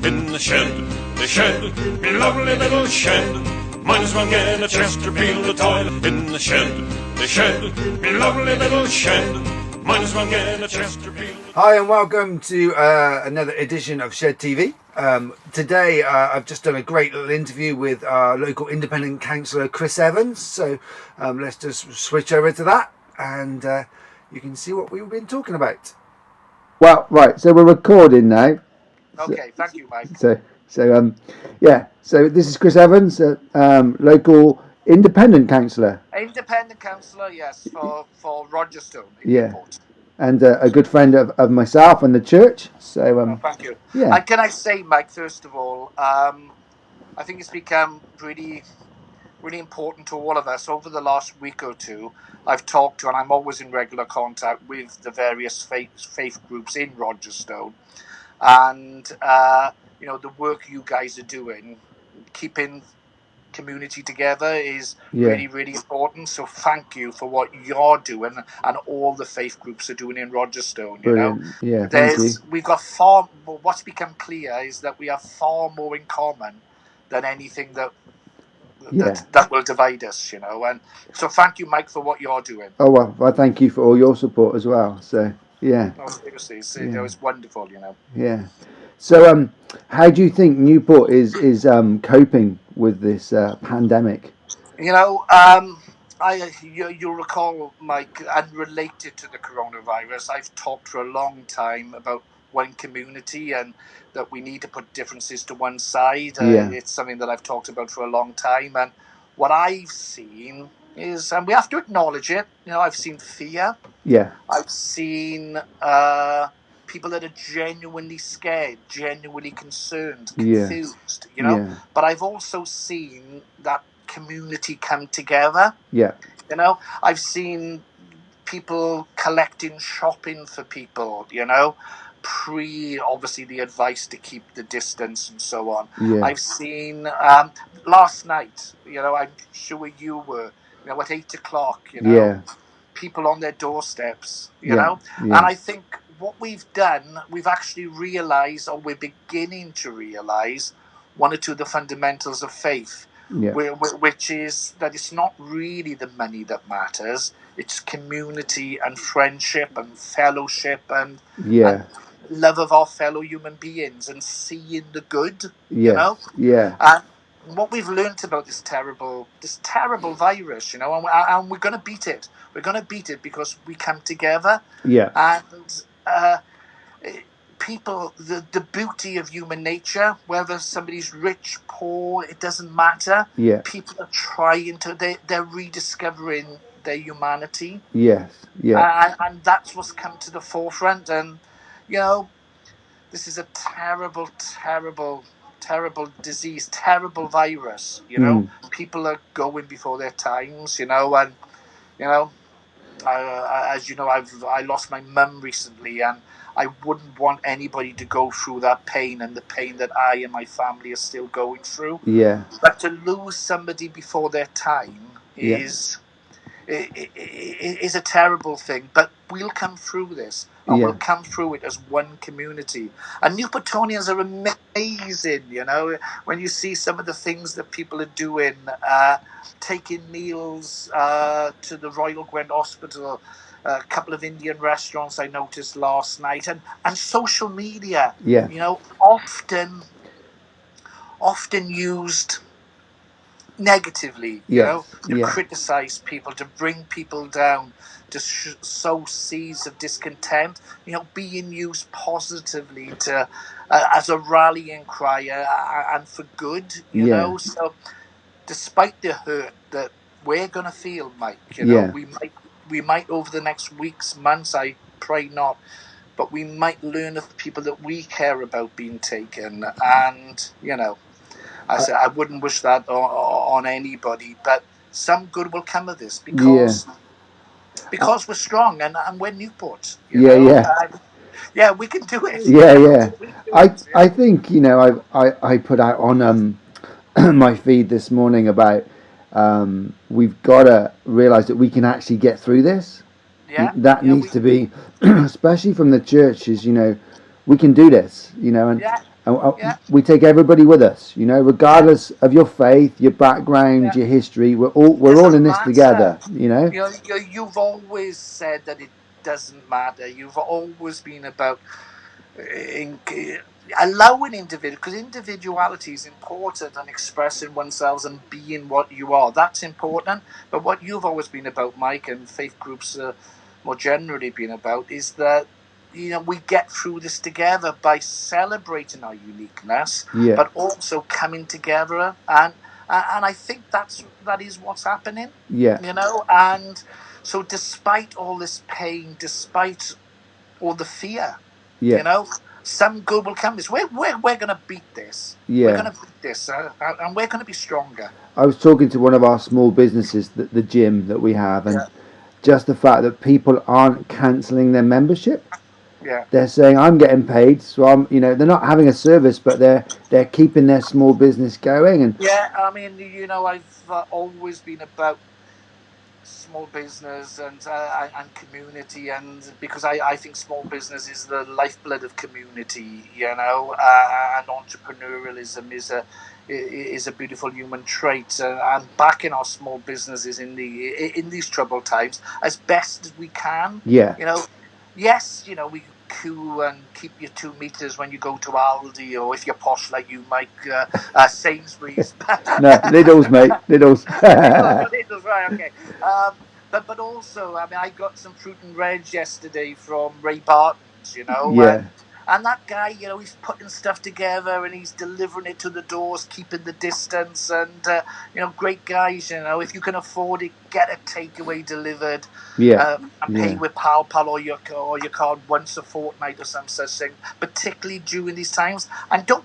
in the shed, me lovely little shed. Might as well get a Chesterfield a toilet in the shed, me lovely little shed. Might as well get a Chesterfield. Hi and welcome to another edition of Shed TV. Today I've just done a great little interview with our local independent councillor Chris Evans. So let's just switch over to that and you can see what we've been talking about. Well, right, so we're recording now. Okay, thank you, Mike. So this is Chris Evans, local independent councillor. Independent councillor, yes, for Rogerstone. Yeah. And a good friend of myself and the church. So thank you. Yeah. And can I say, Mike, first of all, I think it's become really important to all of us over the last week or two. I've talked to, and I'm always in regular contact with the various faith groups in Rogerstone, and the work you guys are doing, keeping community together is really important. So thank you for what you're doing and all the faith groups are doing in Rogerstone. We've got what's become clear is that we have far more in common than anything that will divide us, and so thank you, Mike, for what you're doing. Oh well, thank you for all your support as well. So seriously, it's wonderful, Yeah. So how do you think Newport is coping with this pandemic? You'll recall, Mike, unrelated to the coronavirus, I've talked for a long time about one community and that we need to put differences to one side. It's something that I've talked about for a long time, and what I've seen is, and we have to acknowledge it, I've seen fear. Yeah. I've seen people that are genuinely scared, genuinely concerned, confused, But I've also seen that community come together. Yeah. I've seen people collecting shopping for people, obviously the advice to keep the distance and so on. Yeah. I've seen last night, I'm sure you were, at 8:00, people on their doorsteps, and I think what we've done, we've actually realised, or we're beginning to realise, one or two of the fundamentals of faith, which is that it's not really the money that matters, it's community and friendship and fellowship and love of our fellow human beings and seeing the good, And what we've learnt about this terrible virus, and we're going to beat it. We're going to beat it because we come together. Yeah. And people, the beauty of human nature, whether somebody's rich, poor, it doesn't matter. Yeah. People are trying to, they're rediscovering their humanity. Yes. Yeah. And that's what's come to the forefront. And, this is a terrible, terrible, terrible disease, terrible virus, People are going before their times, and, as you know, I lost my mum recently, and I wouldn't want anybody to go through that pain and the pain that I and my family are still going through. Yeah. But to lose somebody before their time is a terrible thing. But we'll come through this, and we'll come through it as one community. And Newportonians are amazing, when you see some of the things that people are doing, taking meals to the Royal Gwent Hospital, a couple of Indian restaurants I noticed last night, and social media, often used negatively, to criticize people, to bring people down, to sow seeds of discontent, being used positively to as a rallying cry and for good, So despite the hurt that we're going to feel, Mike, we might over the next weeks, months, I pray not, but we might learn of the people that we care about being taken, and, I said I wouldn't wish that on anybody, but some good will come of this because we're strong and we're Newport. We can do it. I think I put out on my feed this morning about we've got to realise that we can actually get through this. That needs to be, especially from the churches. We can do this. And And Yeah. we take everybody with us, regardless of your faith, your background, Yeah. your history. We're all Doesn't in this matter. together. You've always said that it doesn't matter. You've always been about in, allowing individual, because individuality is important, and expressing oneself and being what you are. That's important. But what you've always been about, Mike, and faith groups more generally been about, is that we get through this together by celebrating our uniqueness, Yeah, but also coming together, and I think that is what's happening. yeah, And so despite all this pain, despite all the fear, yeah, you know, some good will come. We're going to beat this. We're yeah. going to beat this, and we're going to be stronger. I was talking to one of our small businesses, the gym that we have, and Yeah, just the fact that people aren't cancelling their membership. yeah, They're saying I'm getting paid, so they're not having a service, but they're keeping their small business going. And yeah. I mean, I've always been about small business and community, and because I think small business is the lifeblood of community, and entrepreneurialism is a beautiful human trait, and backing our small businesses in these troubled times as best as we can. yeah, Yes, we queue and keep your 2 meters when you go to Aldi, or if you're posh like you, Mike, Sainsbury's. no, Lidl's, mate, Lidl's. Lidl's, right? Okay. But also, I mean, I got some fruit and veg yesterday from Ray Barton's, Yeah, and that guy, he's putting stuff together and he's delivering it to the doors, keeping the distance, and great guys. If you can afford it, get a takeaway delivered, yeah, and pay yeah, with PayPal or your card once a fortnight or some such thing. Particularly during these times, and don't.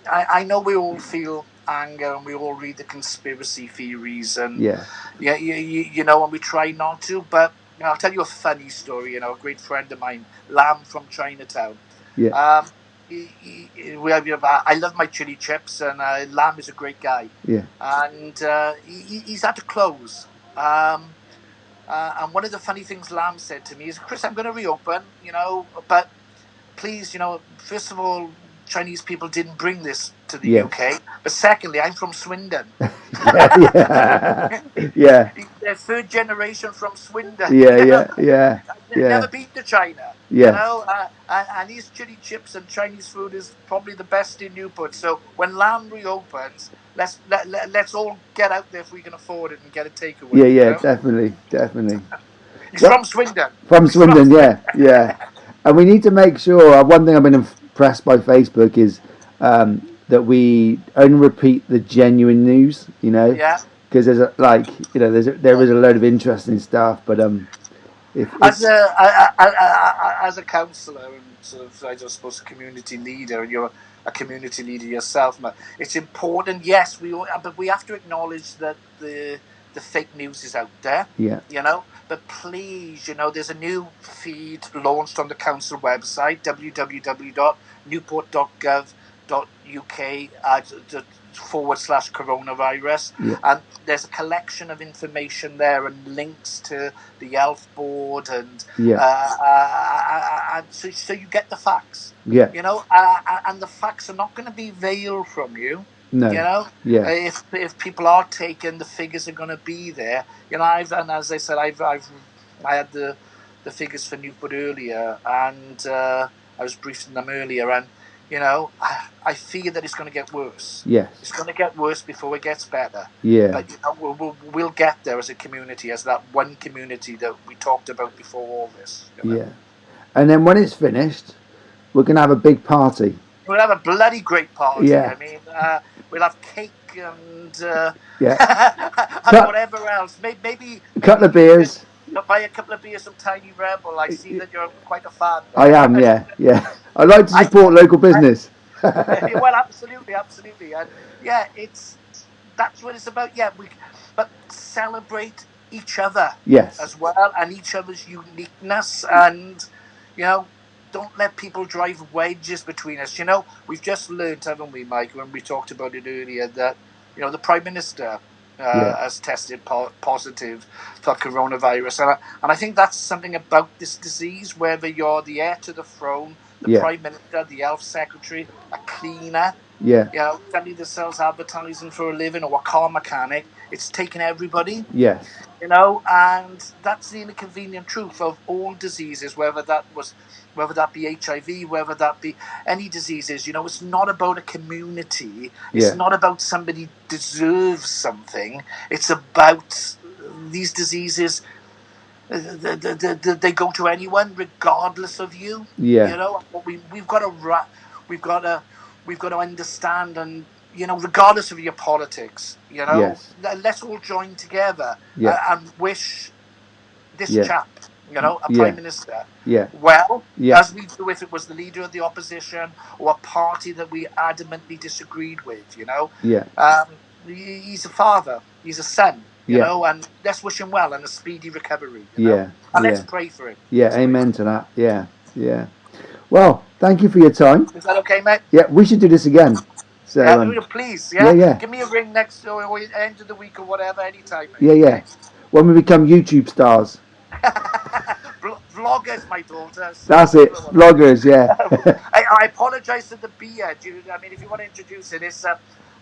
I know we all feel anger and we all read the conspiracy theories, and yeah, and we try not to. But I'll tell you a funny story. A great friend of mine, Lam from Chinatown. yeah, Um, I love my chili chips, and Lam is a great guy. yeah, And he's had to close. And one of the funny things Lam said to me is, Chris, I'm going to reopen, but please, first of all, Chinese people didn't bring this to the yes, UK. But secondly, I'm from Swindon. yeah, yeah, yeah, They're third generation from Swindon. yeah, yeah, yeah, They've yeah, never been to China. yes, And these chili chips and Chinese food is probably the best in Newport. So when Lamb reopens, let's all get out there if we can afford it and get a takeaway. yeah, yeah, definitely, definitely. He's Well, from Swindon. from He's from Swindon, yeah, Swindon. yeah. And we need to make sure. One thing I've been impressed by Facebook is that we only repeat the genuine news. Yeah. Because there is a load of interesting stuff, but if As a councillor and sort of, I suppose, a community leader, and you're a community leader yourself, it's important. Yes, but we have to acknowledge that the fake news is out there. yeah, But please, there's a new feed launched on the council website, www.newport.gov.uk/coronavirus, yeah, and there's a collection of information there and links to the health board, and yeah, so you get the facts. yeah, And the facts are not going to be veiled from you. no, yeah, If people are taken, the figures are going to be there. And as I said, I had the figures for Newport earlier, and I was briefing them earlier, and I fear that it's going to get worse. yes, It's going to get worse before it gets better. yeah, But we'll get there as a community, as that one community that we talked about before all this. yeah. And then when it's finished, we're gonna have a big party. We'll have a bloody great party. Yeah. I mean, we'll have cake and Yeah, and whatever else. Maybe a couple of beers. buy a couple of beers from Tiny Rebel. I see that you're quite a fan. I am, yeah, yeah. I like to support local business. Well, absolutely, and yeah, that's what it's about. Yeah, but celebrate each other Yes, as well, and each other's uniqueness, and don't let people drive wedges between us. We've just learned, haven't we, Mike, when we talked about it earlier, that the Prime Minister has tested positive for coronavirus, and I think that's something about this disease. Whether you're the heir to the throne, the Yeah. Prime Minister, the Health Secretary, a cleaner, Yeah. you know, somebody that sells advertising for a living, or a car mechanic. It's taken everybody, Yes. you know, and that's the inconvenient truth of all diseases, whether that be HIV, whether that be any diseases. You know, it's not about a community. It's Yeah. not about somebody deserves something. It's about these diseases. They go to anyone, regardless of you. Yeah. You know, we've got to understand, and you know, regardless of your politics, you know, Yes. let's all join together Yeah. and wish this Yeah. chap, you know, a Yeah. prime minister, Yeah. well, Yeah. as we do if it was the leader of the opposition or a party that we adamantly disagreed with. You know, Yeah. he's a father, he's a son. You Yeah. know, and let's wish him well and a speedy recovery. You know? Yeah. And let's Yeah. pray for him. Yeah. Let's pray Amen for to that. Yeah. Yeah. Well, thank you for your time. him. Is that okay, mate? Yeah, we should do this again. So, Yeah, please. Yeah? yeah. Give me a ring next or end of the week or whatever, anytime. Mate. Yeah, yeah. When we become YouTube stars. Vloggers, my daughter. That's it. Vloggers, yeah. I apologise for the beard. I mean, if you want to introduce it, it's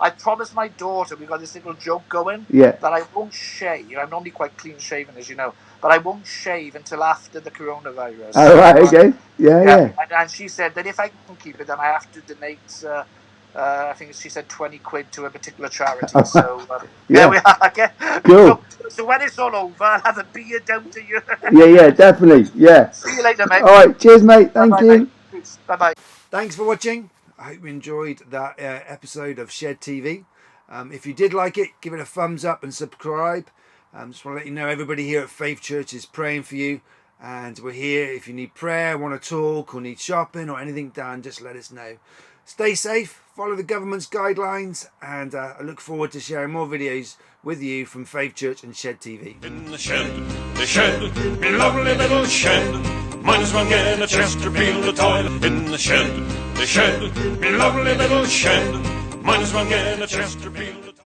I promised my daughter, we've got this little joke going, Yeah. that I won't shave. I'm normally quite clean shaven, as you know, but I won't shave until after the coronavirus. Oh, right, okay. Yeah, yeah. And she said that if I can keep it, then I have to donate, I think she said 20 quid to a particular charity. So, Yeah. we are. Okay. Cool. So when it's all over, I'll have a beer down to you. Yeah, yeah, definitely. Yeah. See you later, mate. All right. Cheers, mate. Thank Bye-bye, you. mate. Bye-bye. Thanks for watching. I hope you enjoyed that episode of Shed TV. If you did like it, give it a thumbs up and subscribe. Just want to let you know everybody here at Faith Church is praying for you, and we're here if you need prayer, want to talk, or need shopping or anything done, just let us know. Stay safe, follow the government's guidelines, and I look forward to sharing more videos with you from Faith Church and Shed TV. In the shed, me lovely little shed. Might as well get a Chesterfield a toilet. In the shed, me lovely little shed. Might as well get a Chesterfield.